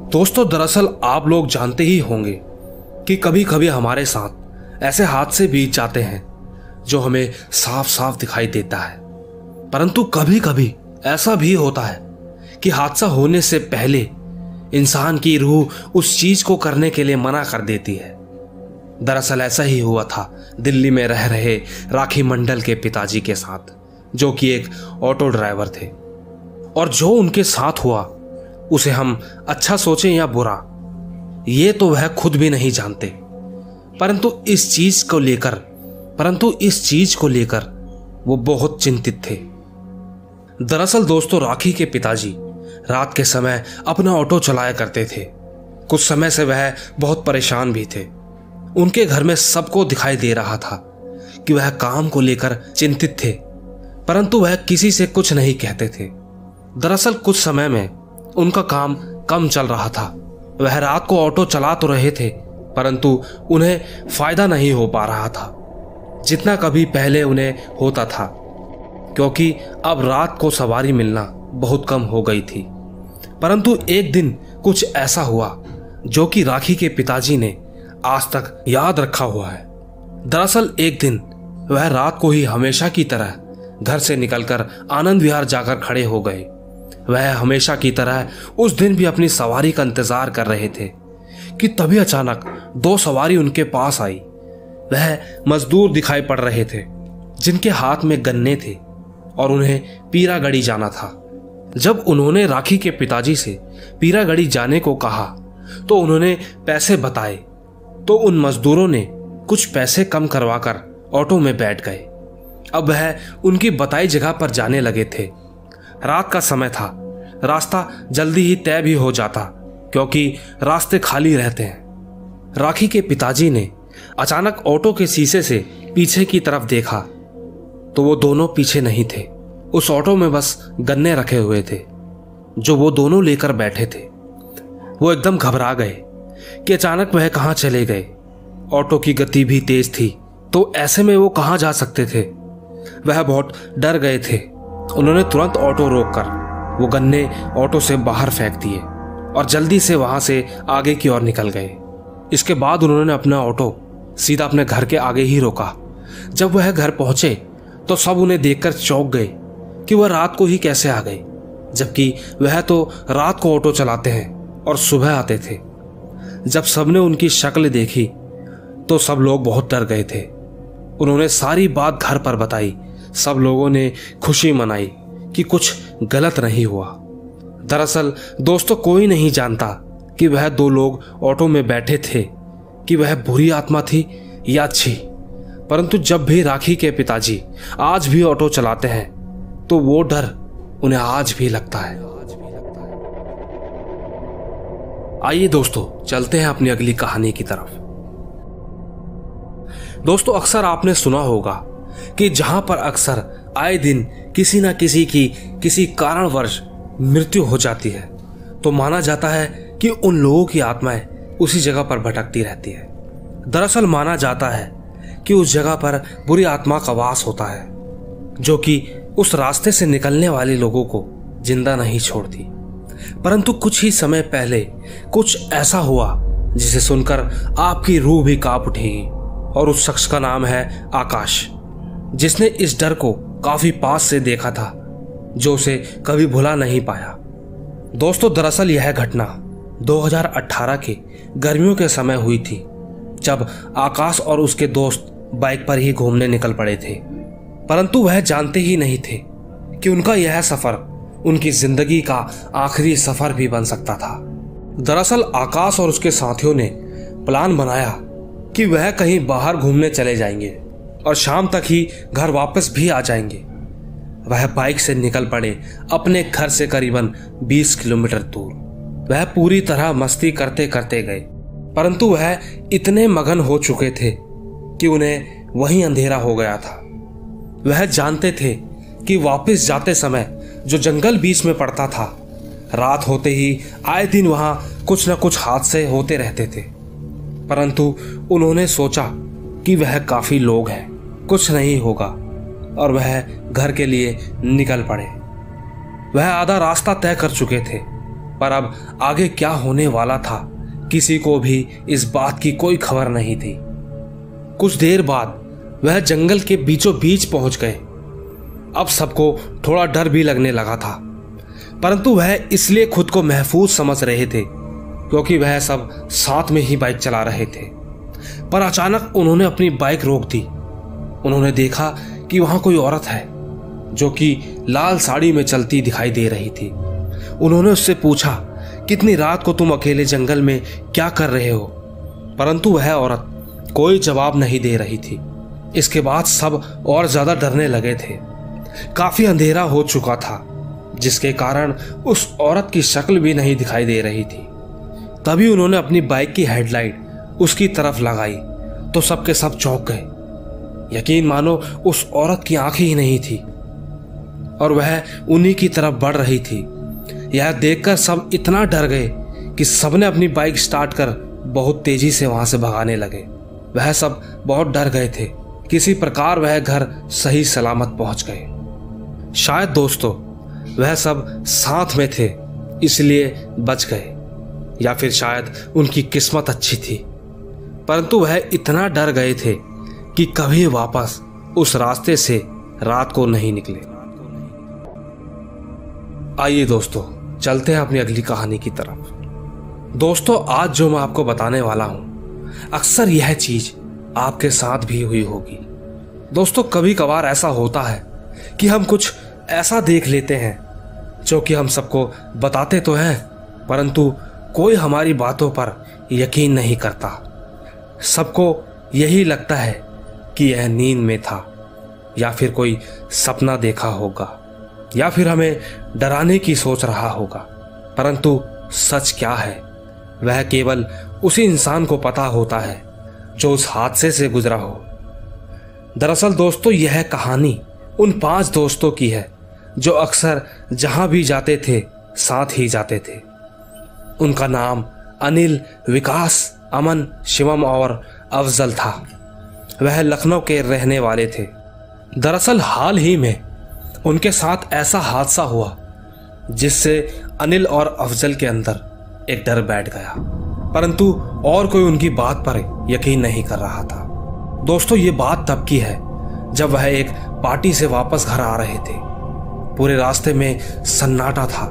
दोस्तों, दरअसल आप लोग जानते ही होंगे कि कभी कभी हमारे साथ ऐसे हादसे बीत जाते हैं जो हमें साफ साफ दिखाई देता है, परंतु कभी कभी ऐसा भी होता है कि हादसा होने से पहले इंसान की रूह उस चीज को करने के लिए मना कर देती है। दरअसल ऐसा ही हुआ था दिल्ली में रह रहे राखी मंडल के पिताजी के साथ, जो कि एक ऑटो ड्राइवर थे। और जो उनके साथ हुआ उसे हम अच्छा सोचें या बुरा, ये तो वह खुद भी नहीं जानते, परंतु इस चीज को लेकर वो बहुत चिंतित थे। दरअसल दोस्तों, राखी के पिताजी रात के समय अपना ऑटो चलाया करते थे। कुछ समय से वह बहुत परेशान भी थे। उनके घर में सबको दिखाई दे रहा था कि वह काम को लेकर चिंतित थे, परंतु वह किसी से कुछ नहीं कहते थे। दरअसल कुछ समय में उनका काम कम चल रहा था। वह रात को ऑटो चला तो रहे थे, परंतु उन्हें फायदा नहीं हो पा रहा था जितना कभी पहले उन्हें होता था, क्योंकि अब रात को सवारी मिलना बहुत कम हो गई थी। परंतु एक दिन कुछ ऐसा हुआ जो कि राखी के पिताजी ने आज तक याद रखा हुआ है। दरअसल एक दिन वह रात को ही हमेशा की तरह घर से निकलकर आनंद विहार जाकर खड़े हो गए। वह हमेशा की तरह उस दिन भी अपनी सवारी का इंतजार कर रहे थे कि तभी अचानक दो सवारी उनके पास आई। वह मजदूर दिखाई पड़ रहे थे जिनके हाथ में गन्ने थे और उन्हें पीरागढ़ी जाना था। जब उन्होंने राखी के पिताजी से पीरागढ़ी जाने को कहा तो उन्होंने पैसे बताए, तो उन मजदूरों ने कुछ पैसे कम करवाकर ऑटो में बैठ गए। अब वह उनकी बताई जगह पर जाने लगे थे। रात का समय था, रास्ता जल्दी ही तय भी हो जाता क्योंकि रास्ते खाली रहते हैं। राखी के पिताजी ने अचानक ऑटो के शीशे से पीछे की तरफ देखा तो वो दोनों पीछे नहीं थे। उस ऑटो में बस गन्ने रखे हुए थे जो वो दोनों लेकर बैठे थे। वो एकदम घबरा गए कि अचानक वह कहाँ चले गए। ऑटो की गति भी तेज थी, तो ऐसे में वो कहाँ जा सकते थे। वह बहुत डर गए थे। उन्होंने तुरंत ऑटो रोककर वो गन्ने ऑटो से बाहर फेंक दिए और जल्दी से वहां से आगे की ओर निकल गए। इसके बाद उन्होंने अपना ऑटो सीधा अपने घर के आगे ही रोका। जब वह घर पहुंचे तो सब उन्हें देखकर चौंक गए कि वह रात को ही कैसे आ गए, जबकि वह तो रात को ऑटो चलाते हैं और सुबह आते थे। जब सबने उनकी शक्ल देखी तो सब लोग बहुत डर गए थे। उन्होंने सारी बात घर पर बताई। सब लोगों ने खुशी मनाई कि कुछ गलत नहीं हुआ। दरअसल दोस्तों, कोई नहीं जानता कि वह दो लोग ऑटो में बैठे थे कि वह बुरी आत्मा थी या अच्छी, परंतु जब भी राखी के पिताजी आज भी ऑटो चलाते हैं तो वो डर उन्हें आज भी लगता है। आइए दोस्तों, चलते हैं अपनी अगली कहानी की तरफ। दोस्तों, अक्सर आपने सुना होगा कि जहां पर अक्सर आए दिन किसी न किसी की किसी कारणवश मृत्यु हो जाती है, तो माना जाता है कि उन लोगों की आत्माएं उसी जगह पर भटकती रहती है। दरअसल माना जाता है कि उस जगह पर बुरी आत्मा का वास होता है, जो कि उस रास्ते से निकलने वाले लोगों को जिंदा नहीं छोड़ती। परंतु कुछ ही समय पहले कुछ ऐसा हुआ जिसे सुनकर आपकी रूह भी कांप उठेगी, और उस शख्स का नाम है आकाश, जिसने इस डर को काफी पास से देखा था, जो उसे कभी भुला नहीं पाया। दोस्तों, दरअसल यह घटना 2018 के गर्मियों के समय हुई थी, जब आकाश और उसके दोस्त बाइक पर ही घूमने निकल पड़े थे। परंतु वह जानते ही नहीं थे कि उनका यह सफर उनकी जिंदगी का आखिरी सफर भी बन सकता था। दरअसल आकाश और उसके साथियों ने प्लान बनाया कि वह कहीं बाहर घूमने चले जाएंगे और शाम तक ही घर वापस भी आ जाएंगे। वह बाइक से निकल पड़े अपने घर से करीबन 20 किलोमीटर दूर। वह पूरी तरह मस्ती करते करते गए, परंतु वह इतने मगन हो चुके थे कि उन्हें वहीं अंधेरा हो गया था। वह जानते थे कि वापस जाते समय जो जंगल बीच में पड़ता था, रात होते ही आए दिन वहां कुछ न कुछ हादसे होते रहते थे। परंतु उन्होंने सोचा कि वह काफी लोग हैं, कुछ नहीं होगा, और वह घर के लिए निकल पड़े। वह आधा रास्ता तय कर चुके थे पर अब आगे क्या होने वाला था किसी को भी इस बात की कोई खबर नहीं थी। कुछ देर बाद वह जंगल के बीचों बीच पहुंच गए। अब सबको थोड़ा डर भी लगने लगा था, परंतु वह इसलिए खुद को महफूज समझ रहे थे क्योंकि वह सब साथ में ही बाइक चला रहे थे। पर अचानक उन्होंने अपनी बाइक रोक दी। उन्होंने देखा कि वहां कोई औरत है जो कि लाल साड़ी में चलती दिखाई दे रही थी। उन्होंने उससे पूछा, कितनी रात को तुम अकेले जंगल में क्या कर रहे हो? परंतु वह औरत कोई जवाब नहीं दे रही थी। इसके बाद सब और ज्यादा डरने लगे थे। काफी अंधेरा हो चुका था, जिसके कारण उस औरत की शक्ल भी नहीं दिखाई दे रही थी। तभी उन्होंने अपनी बाइक की हेडलाइट उसकी तरफ लगाई तो सबके सब चौंक गए। यकीन मानो उस औरत की आंखें ही नहीं थी और वह उन्हीं की तरफ बढ़ रही थी। यह देखकर सब इतना डर गए कि सबने अपनी बाइक स्टार्ट कर बहुत तेजी से वहां से भगाने लगे। वह सब बहुत डर गए थे। किसी प्रकार वह घर सही सलामत पहुंच गए। शायद दोस्तों वह सब साथ में थे इसलिए बच गए, या फिर शायद उनकी किस्मत अच्छी थी, परंतु वह इतना डर गए थे कि कभी वापस उस रास्ते से रात को नहीं निकले। आइए दोस्तों चलते हैं अपनी अगली कहानी की तरफ। दोस्तों आज जो मैं आपको बताने वाला हूं, अक्सर यह चीज आपके साथ भी हुई होगी। दोस्तों कभी कभार ऐसा होता है कि हम कुछ ऐसा देख लेते हैं जो कि हम सबको बताते तो हैं, परंतु कोई हमारी बातों पर यकीन नहीं करता। सबको यही लगता है कि यह नींद में था, या फिर कोई सपना देखा होगा, या फिर हमें डराने की सोच रहा होगा। परंतु सच क्या है वह केवल उसी इंसान को पता होता है जो उस हादसे से गुजरा हो। दरअसल दोस्तों यह कहानी उन 5 दोस्तों की है जो अक्सर जहां भी जाते थे साथ ही जाते थे। उनका नाम अनिल, विकास, अमन, शिवम और अफजल था। वह लखनऊ के रहने वाले थे। दरअसल हाल ही में उनके साथ ऐसा हादसा हुआ जिससे अनिल और अफजल के अंदर एक डर बैठ गया, परंतु और कोई उनकी बात पर यकीन नहीं कर रहा था। दोस्तों ये बात तब की है जब वह एक पार्टी से वापस घर आ रहे थे। पूरे रास्ते में सन्नाटा था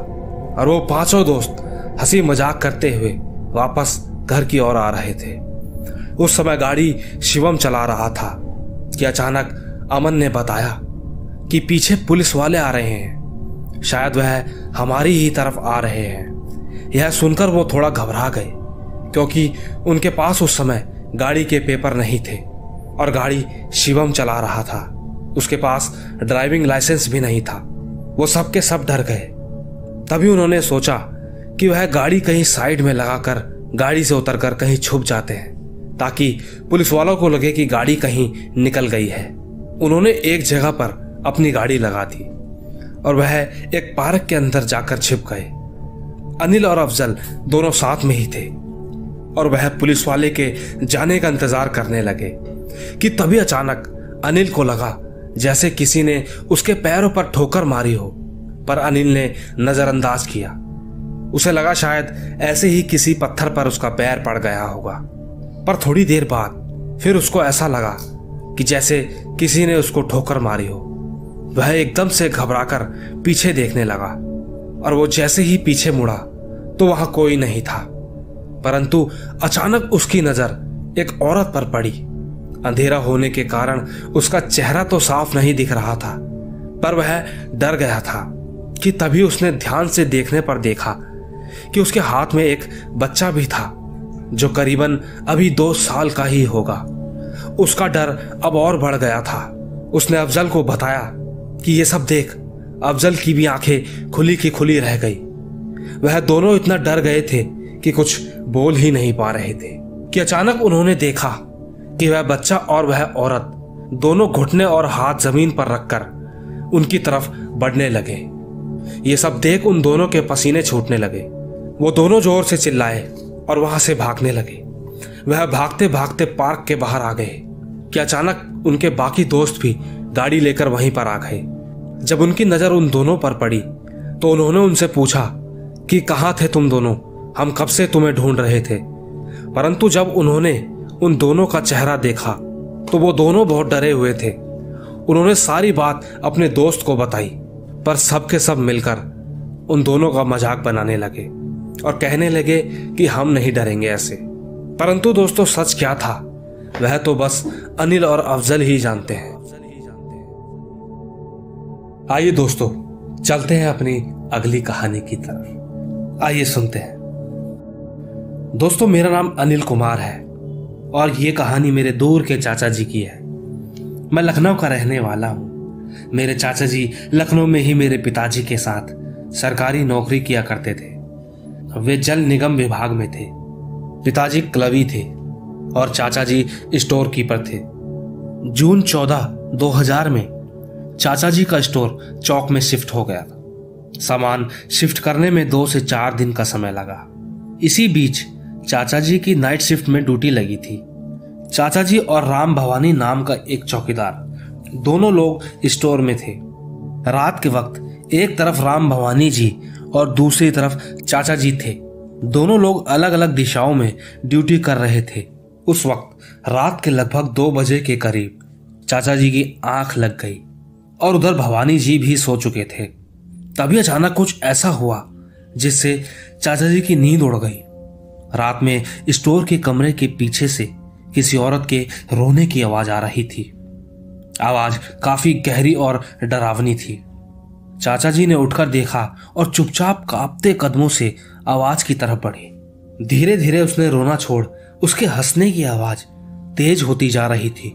और वो 5 दोस्त हंसी मजाक करते हुए वापस घर की ओर आ रहे थे। उस समय गाड़ी शिवम चला रहा था कि अचानक अमन ने बताया कि पीछे पुलिस वाले आ रहे हैं, शायद वह हमारी ही तरफ आ रहे हैं। यह सुनकर वो थोड़ा घबरा गए क्योंकि उनके पास उस समय गाड़ी के पेपर नहीं थे और गाड़ी शिवम चला रहा था। उसके पास ड्राइविंग लाइसेंस भी नहीं था। वो सब के सब डर गए। तभी उन्होंने सोचा कि वह गाड़ी कहीं साइड में लगाकर गाड़ी से उतरकर कहीं छुप जाते हैं ताकि पुलिस वालों को लगे कि गाड़ी कहीं निकल गई है। उन्होंने एक जगह पर अपनी गाड़ी लगा दी और वह एक पार्क के अंदर जाकर छिप गए। अनिल और अफजल दोनों साथ में ही थे और वह पुलिस वाले के जाने का इंतजार करने लगे कि तभी अचानक अनिल को लगा जैसे किसी ने उसके पैरों पर ठोकर मारी हो, पर अनिल ने नजरअंदाज किया। उसे लगा शायद ऐसे ही किसी पत्थर पर उसका पैर पड़ गया होगा, पर थोड़ी देर बाद फिर उसको ऐसा लगा कि जैसे किसी ने उसको ठोकर मारी हो। वह एकदम से घबराकर पीछे देखने लगा और वो जैसे ही पीछे मुड़ा तो वहां कोई नहीं था, परंतु अचानक उसकी नजर एक औरत पर पड़ी। अंधेरा होने के कारण उसका चेहरा तो साफ नहीं दिख रहा था, पर वह डर गया था कि तभी उसने ध्यान से देखने पर देखा कि उसके हाथ में एक बच्चा भी था जो करीबन अभी 2 साल का ही होगा। उसका डर अब और बढ़ गया था। उसने अफजल को बताया कि ये सब देख। अफजल की भी आंखें खुली की खुली रह गई। वह दोनों इतना डर गए थे कि कुछ बोल ही नहीं पा रहे थे कि अचानक उन्होंने देखा कि वह बच्चा और वह औरत दोनों घुटने और हाथ जमीन पर रखकर उनकी तरफ बढ़ने लगे। ये सब देख उन दोनों के पसीने छूटने लगे। वो दोनों जोर से चिल्लाए और वहां से भागने लगे। वह भागते भागते पार्क के बाहर आ गए कि अचानक उनके बाकी दोस्त भी गाड़ी लेकर वहीं पर आ गए। जब उनकी नजर उन दोनों पर पड़ी तो उन्होंने उनसे पूछा कि कहाँ थे तुम दोनों, हम कब से तुम्हें ढूंढ रहे थे। परंतु जब उन्होंने उन दोनों का चेहरा देखा तो वो दोनों बहुत डरे हुए थे। उन्होंने सारी बात अपने दोस्त को बताई, पर सब के सब मिलकर उन दोनों का मजाक बनाने लगे और कहने लगे कि हम नहीं डरेंगे ऐसे। परंतु दोस्तों सच क्या था वह तो बस अनिल और अफजल ही जानते हैं। आइए दोस्तों चलते हैं अपनी अगली कहानी की तरफ। आइए सुनते हैं। दोस्तों मेरा नाम अनिल कुमार है और ये कहानी मेरे दूर के चाचा जी की है। मैं लखनऊ का रहने वाला हूँ। मेरे चाचा जी लखनऊ में ही मेरे पिताजी के साथ सरकारी नौकरी किया करते थे। वे जल निगम विभाग में थे। पिताजी क्लवी थे और चाचा जी स्टोर कीपर थे। जून 14, 2000 में चाचा जी का स्टोर चौक में शिफ्ट हो गया था। सामान शिफ्ट करने में 2 से 4 दिन का समय लगा। इसी बीच चाचा जी की नाइट शिफ्ट में ड्यूटी लगी थी। चाचा जी और राम भवानी नाम का एक चौकीदार, दोनों लोग स्टोर में थे। रात के वक्त एक तरफ राम भवानी जी और दूसरी तरफ चाचा जी थे। दोनों लोग अलग अलग दिशाओं में ड्यूटी कर रहे थे। उस वक्त रात के लगभग 2 बजे के करीब चाचा जी की आंख लग गई और उधर भवानी जी भी सो चुके थे। तभी अचानक कुछ ऐसा हुआ जिससे चाचा जी की नींद उड़ गई। रात में स्टोर के कमरे के पीछे से किसी औरत के रोने की आवाज आ रही थी। आवाज काफी गहरी और डरावनी थी। चाचा जी ने उठकर देखा और चुपचाप कांपते कदमों से आवाज की तरफ बढ़े। धीरे धीरे उसने रोना छोड़ उसके हंसने की आवाज तेज होती जा रही थी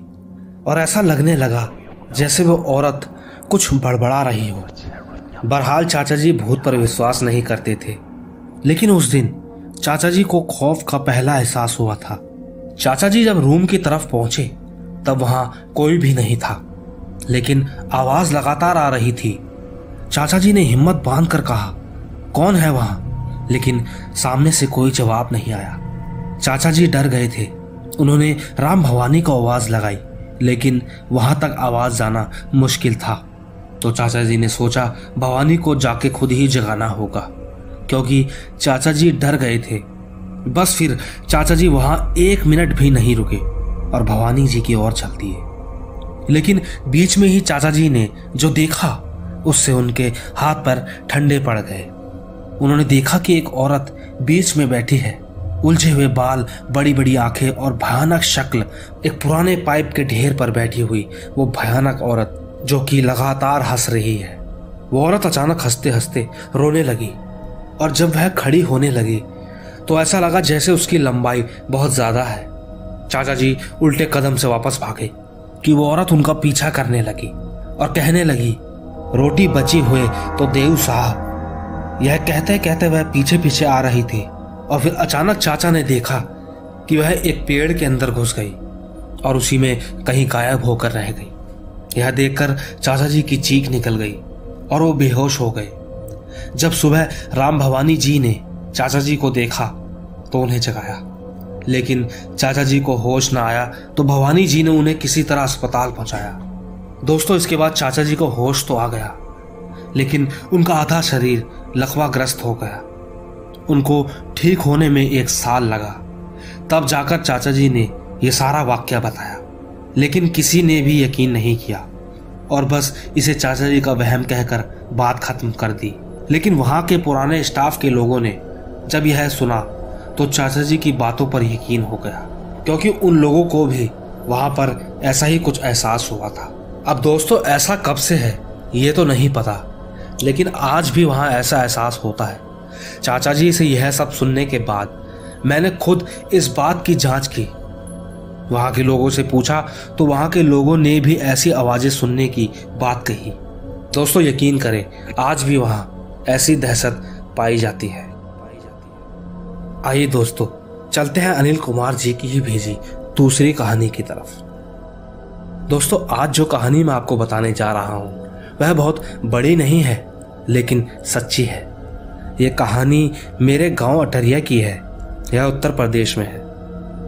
और ऐसा लगने लगा जैसे वो औरत कुछ बड़बड़ा रही हो। बहरहाल चाचा जी भूत पर विश्वास नहीं करते थे, लेकिन उस दिन चाचा जी को खौफ का पहला एहसास हुआ था। चाचा जी जब रूम की तरफ पहुंचे तब वहां कोई भी नहीं था, लेकिन आवाज लगातार आ रही थी। चाचा जी ने हिम्मत बांधकर कहा, कौन है वहां? लेकिन सामने से कोई जवाब नहीं आया। चाचा जी डर गए थे। उन्होंने राम भवानी को आवाज लगाई, लेकिन वहां तक आवाज जाना मुश्किल था। तो चाचा जी ने सोचा भवानी को जाके खुद ही जगाना होगा, क्योंकि चाचा जी डर गए थे। बस फिर चाचा जी वहां 1 मिनट भी नहीं रुके और भवानी जी की ओर चल दिए। लेकिन बीच में ही चाचा जी ने जो देखा उससे उनके हाथ पर ठंडे पड़ गए। उन्होंने देखा कि एक औरत बीच में बैठी है, उलझे हुए बाल, बड़ी बड़ी आंखें और भयानक शक्ल। एक पुराने पाइप के ढेर पर बैठी हुई वो भयानक औरत जो कि लगातार हंस रही है। वो औरत अचानक हंसते हंसते रोने लगी और जब वह खड़ी होने लगी तो ऐसा लगा जैसे उसकी लंबाई बहुत ज्यादा है। चाचा जी उल्टे कदम से वापस भागे कि वो औरत उनका पीछा करने लगी और कहने लगी, रोटी बची हुए तो देव साहब। यह कहते कहते वह पीछे पीछे आ रही थी और फिर अचानक चाचा ने देखा कि वह एक पेड़ के अंदर घुस गई और उसी में कहीं गायब होकर रह गई। यह देखकर चाचा जी की चीख निकल गई और वो बेहोश हो गए। जब सुबह राम भवानी जी ने चाचा जी को देखा तो उन्हें जगाया, लेकिन चाचा जी को होश न आया तो भवानी जी ने उन्हें किसी तरह अस्पताल पहुंचाया। दोस्तों इसके बाद चाचा जी को होश तो आ गया, लेकिन उनका आधा शरीर लकवाग्रस्त हो गया। उनको ठीक होने में 1 साल लगा। तब जाकर चाचा जी ने यह सारा वाकया बताया, लेकिन किसी ने भी यकीन नहीं किया और बस इसे चाचा जी का वहम कहकर बात खत्म कर दी। लेकिन वहां के पुराने स्टाफ के लोगों ने जब यह सुना तो चाचा जी की बातों पर यकीन हो गया, क्योंकि उन लोगों को भी वहां पर ऐसा ही कुछ एहसास हुआ था। अब दोस्तों ऐसा कब से है ये तो नहीं पता, लेकिन आज भी वहां ऐसा एहसास होता है। चाचा जी से यह सब सुनने के बाद मैंने खुद इस बात की जांच की। वहां के लोगों से पूछा तो वहां के लोगों ने भी ऐसी आवाजें सुनने की बात कही। दोस्तों यकीन करें आज भी वहां ऐसी दहशत पाई जाती है। आइए दोस्तों चलते हैं अनिल कुमार जी की ही भेजी दूसरी कहानी की तरफ। दोस्तों आज जो कहानी मैं आपको बताने जा रहा हूं वह बहुत बड़ी नहीं है, लेकिन सच्ची है। यह कहानी मेरे गांव अटरिया की है। यह उत्तर प्रदेश में है।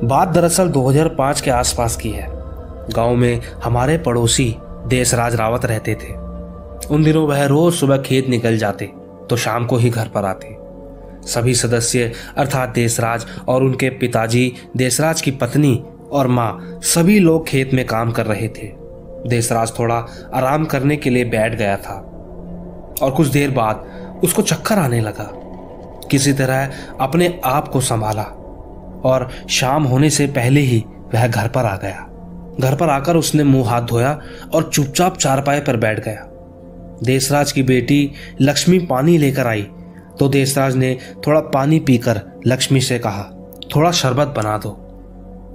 बात दरअसल 2005 के आसपास की है। गांव में हमारे पड़ोसी देशराज रावत रहते थे। उन दिनों वह रोज सुबह खेत निकल जाते तो शाम को ही घर पर आते। सभी सदस्य अर्थात देसराज और उनके पिताजी, देसराज की पत्नी और माँ, सभी लोग खेत में काम कर रहे थे। देसराज थोड़ा आराम करने के लिए बैठ गया था और कुछ देर बाद उसको चक्कर आने लगा। किसी तरह अपने आप को संभाला और शाम होने से पहले ही वह घर पर आ गया। घर पर आकर उसने मुंह हाथ धोया और चुपचाप चारपाई पर बैठ गया। देसराज की बेटी लक्ष्मी पानी लेकर आई तो देसराज ने थोड़ा पानी पीकर लक्ष्मी से कहा, थोड़ा शरबत बना दो।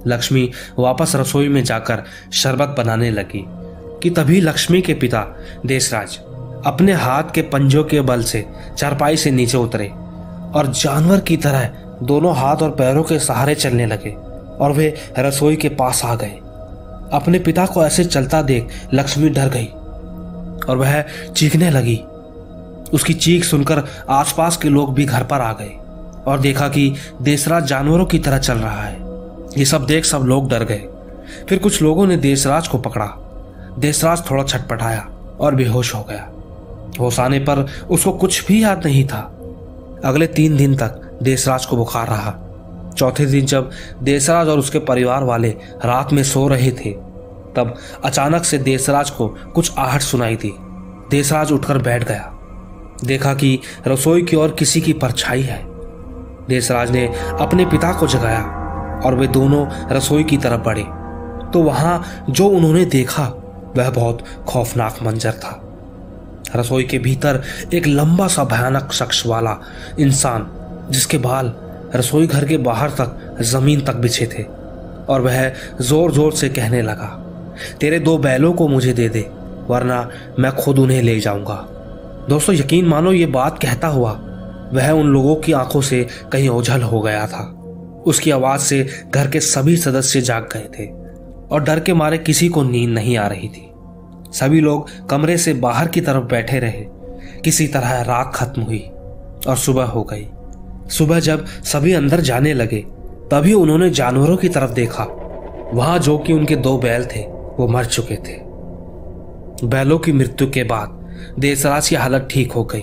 लक्ष्मी वापस रसोई में जाकर शरबत बनाने लगी कि तभी लक्ष्मी के पिता देसराज अपने हाथ के पंजों के बल से चारपाई से नीचे उतरे और जानवर की तरह दोनों हाथ और पैरों के सहारे चलने लगे और वे रसोई के पास आ गए। अपने पिता को ऐसे चलता देख लक्ष्मी डर गई और वह चीखने लगी। उसकी चीख सुनकर आसपास के लोग भी घर पर आ गए और देखा कि देसराज जानवरों की तरह चल रहा है। ये सब देख सब लोग डर गए। फिर कुछ लोगों ने देसराज को पकड़ा। देसराज थोड़ा छटपटाया और बेहोश हो गया। होश आने पर उसको कुछ भी याद नहीं था। अगले 3 दिन तक देसराज को बुखार रहा। चौथे दिन जब देसराज और उसके परिवार वाले रात में सो रहे थे तब अचानक से देसराज को कुछ आहट सुनाई दी। देसराज उठकर बैठ गया। देखा कि रसोई की ओर किसी की परछाई है। देसराज ने अपने पिता को जगाया और वे दोनों रसोई की तरफ बढ़े तो वहां जो उन्होंने देखा वह बहुत खौफनाक मंजर था। रसोई के भीतर एक लंबा सा भयानक शख्स वाला इंसान, जिसके बाल रसोई घर के बाहर तक जमीन तक बिछे थे, और वह जोर जोर से कहने लगा, तेरे 2 बैलों को मुझे दे दे वरना मैं खुद उन्हें ले जाऊंगा। दोस्तों यकीन मानो ये बात कहता हुआ वह उन लोगों की आंखों से कहीं ओझल हो गया था। उसकी आवाज से घर के सभी सदस्य जाग गए थे और डर के मारे किसी को नींद नहीं आ रही थी। सभी लोग कमरे से बाहर की तरफ बैठे रहे। किसी तरह रात खत्म हुई और सुबह हो गई। सुबह जब सभी अंदर जाने लगे तभी उन्होंने जानवरों की तरफ देखा। वहां जो कि उनके 2 बैल थे वो मर चुके थे। बैलों की मृत्यु के बाद देसराज की हालत ठीक हो गई।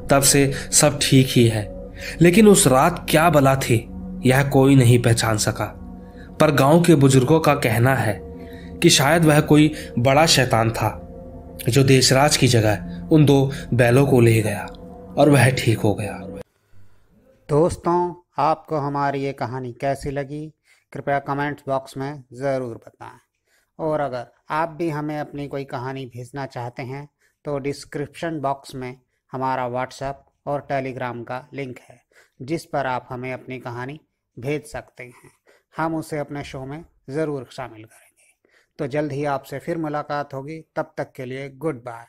तब से सब ठीक ही है, लेकिन उस रात क्या बला थी यह कोई नहीं पहचान सका। पर गांव के बुजुर्गों का कहना है कि शायद वह कोई बड़ा शैतान था जो देसराज की जगह उन 2 बैलों को ले गया और वह ठीक हो गया। दोस्तों, आपको हमारी ये कहानी कैसी लगी कृपया कमेंट्स बॉक्स में ज़रूर बताएं। और अगर आप भी हमें अपनी कोई कहानी भेजना चाहते हैं तो डिस्क्रिप्शन बॉक्स में हमारा व्हाट्सएप और टेलीग्राम का लिंक है, जिस पर आप हमें अपनी कहानी भेज सकते हैं। हम उसे अपने शो में ज़रूर शामिल करेंगे। तो जल्द ही आपसे फिर मुलाकात होगी। तब तक के लिए गुड बाय।